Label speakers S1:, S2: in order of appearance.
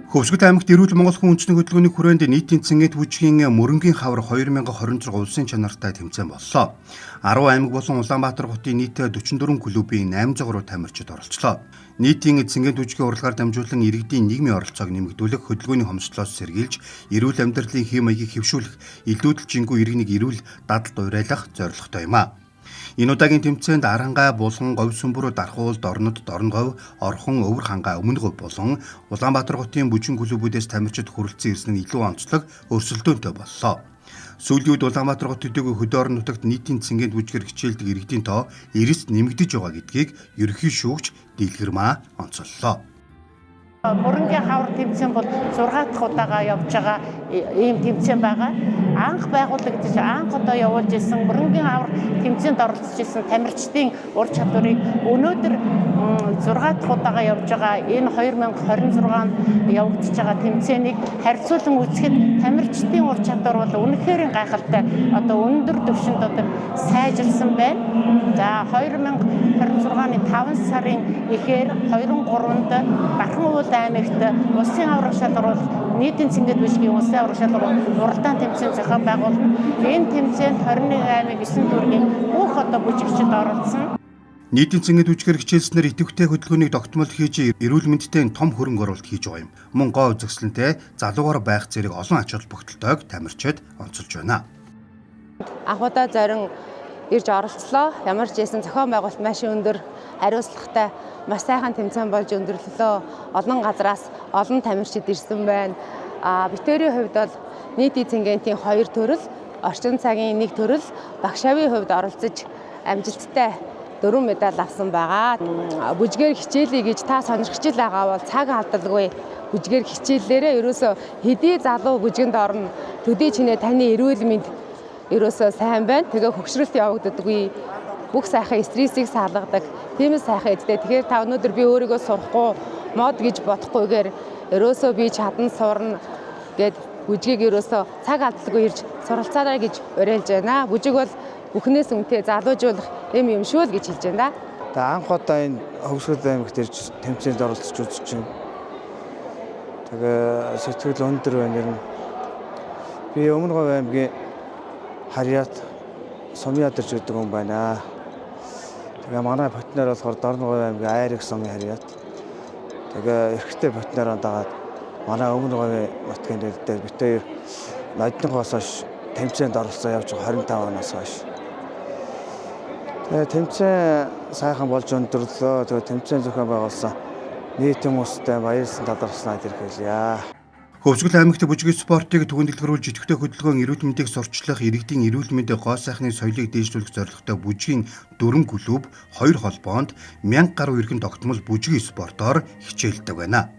S1: Хөвсгөл аймагт эрүүл Монгол хүн үндэсний хөтөлбөрийн хүрээнд нийтийн цэнгээд бүжгийн мөрөнгийн хавар 2026 улсын чанартай тэмцээн боллоо. 10 аймаг болон Улаанбаатар хотын нийт 44 клубийн 803 тамирчид оролцлоо. Нийтийн цэнгээд бүжгийн урлагаар дамжуулан иргэдийн нийгмийн оролцоог нэмэгдүүлэх, хөдөлгөөний хомсдлоос сэргийлж, эрүүл амьдралын хэм маягийг хэвшүүлэх, илүүдэлжингүй иргэнийг эрүүл дадалд уриалгах зорилготой юм а. Энэ удаагийн тэмцээнд Арангай, Булган, Говь Сүмбүр, Дархуул, Дорнод, Дорнговь, Орхон, Өвөр хангай, Өмнө Говь болон Улаанбаатар хотын бүжгийн клубүүдээс тамирчид хүрэлцэн ирсэн нь илүү онцлог өрсөлдөөнтэй боллоо. Сүүлийн үед Улаанбаатар хот төдийгүй хөдөө орон нутагт нийтийн цэнгээд бүжгээр хичээлдэг иргэдийн тоо 90-т нэмэгдэж байгаа гэдгийг ерөнхий шүүгч Дэлгэрмаа онцоллоо.
S2: Мөрөнгийн хавар тэмцээн бол 6 дахь удаага явж байгаа ийм тэмцээн байгаа. Анх байгуулагдаж анх одоо явуулж исэн мөрөнгийн хавар тэмцээнд оролцож исэн тамирчдын ур чадварыг өнөөдөр 6 дахь удаага явж байгаа энэ 2026-нд явагдаж байгаа тэмцээнийг харьцуулан үзэхэд тамирчдын ур чадвар бол үнэхээр гайхалтай. Одоо өндөр түвшинд одоо сайжирсан байна. За 2026-ны 5 сарын эхээр 23-нд Бархан аймагт улсын аврах шалгаруулалт нийтийн цэнгээд бүжгийн улсын аврах шалгаруулалт уралдаан тэмцээн зохион байгуулна. Энэ тэмцээнд 21 аймаг 9 дүүргийн бүх одоо бүжигчид оролцсон.
S1: Нийтийн цэнгээд бүжгээр хичээлснээр идэвхтэй хөдөлгөөнийг тогтмол хийж эрүүл мэндэд том хөрөнгө оруулалт хийж байгаа юм. Мөн гоо үзэсгэлэнтэй залуугаар байх зэрэг олон ач холбогдолтойг тамирчид онцолж байна.
S3: Анхудаа зорин ирж оролцлоо. Ямар ч байсан зохион байгуулалт маш өндөр, хариуцлагатай, маш сайхан тэмцээн болж өндөрлөлөө. Олон газраас олон тамирчид ирсэн байна. Битэрийн хувьд бол нийтийн цэнгээний 2 төрөл, орчин цагийн 1 төрөл, багшаавийн хувьд оролцож амжилттай 4 медаль авсан байгаа. Бүжгээр хичээлээ гэж та сонирхож байгаа бол цаг алдалгүй бүжгээр хичээлээрээ ерөөсөө хэдий залуу бүжгэнд орно. Төдий чинээ таны эрүүл мэнд ерөөсөө сайн байна. Тэгээ хөгшрөлт явагддаггүй. Бүх сайхан стрессийг салгадаг. Тиймээс сайхан эдтэй. Тэгэхээр та өнөөдөр би өөрийгөө сурахгүй, мод гэж бодохгүйгээр ерөөсөө би чадан сурна гэд бүжгийг ерөөсөө цаг алдалгүй ирж суралцаарай гэж уриалж байна. Бүжиг бол бүхнээс үнэтэй залуужуулах юм шүү л гэж хэлж байна.
S4: Анх удаа энэ Хөвсгөл аймагт ирж тэмцээнд оролцож үзэж байна. Тэгээ сэтгэл өндөр байна. Би Өмнө Говь аймгийн Харьяат Сумьяад ирж гэдэг юм байна. Тэгээ манай партнер болохоор Дорнговь аймгийн Айраг Сумын Харьяат. Тэгээ эрхтэй партнероо дагаад манай Өмнө Говь нутгийн дээр битээр Нодныхоос хойш тэмцээнд оролцоо явж 25 оноос хойш. Тэгээ тэмцээн сайхан болж өндөрлөө. Тэгээ тэмцээн зохион байгуулсан нийт хүмүүстээ баярлсан талархснаа илэрхийлье.
S1: Хөвсгөл аймагт бүжгийн спортыг түгээн дэлгэрүүлж идэвхтэй хөдөлгөөн эрүүл мэндийг сурчлах, иргэдийн эрүүл мэндийн гоо сайхны соёлыг дээшлүүлэх зорилготой бүжгийн 4 клуб, 2 холбоонд 1000 гаруй иргэн тогтмол бүжгийн спортоор хичээлдэг байна.